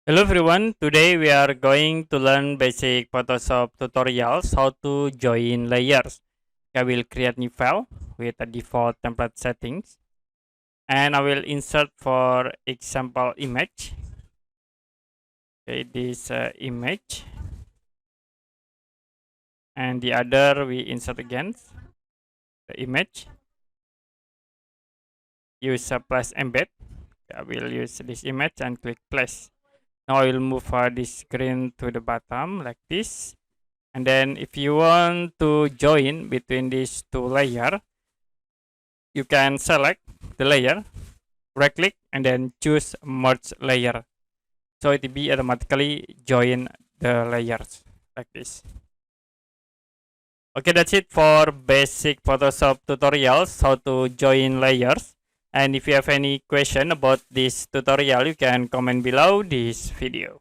Hello everyone, today we are going to learn basic Photoshop tutorials how to join layers. I will create new file with a default template settings and I will insert for example image. Okay, this image and the other we insert again the image. Use a plus embed. I will use this image and click place. Now I will move this screen to the bottom like this. And then if you want to join between these two layers, you can select the layer, right click, and then choose merge layer. So it will be automatically join the layers like this. Okay, that's it for basic Photoshop tutorials, how to join layers. And if you have any question about this tutorial, you can comment below this video.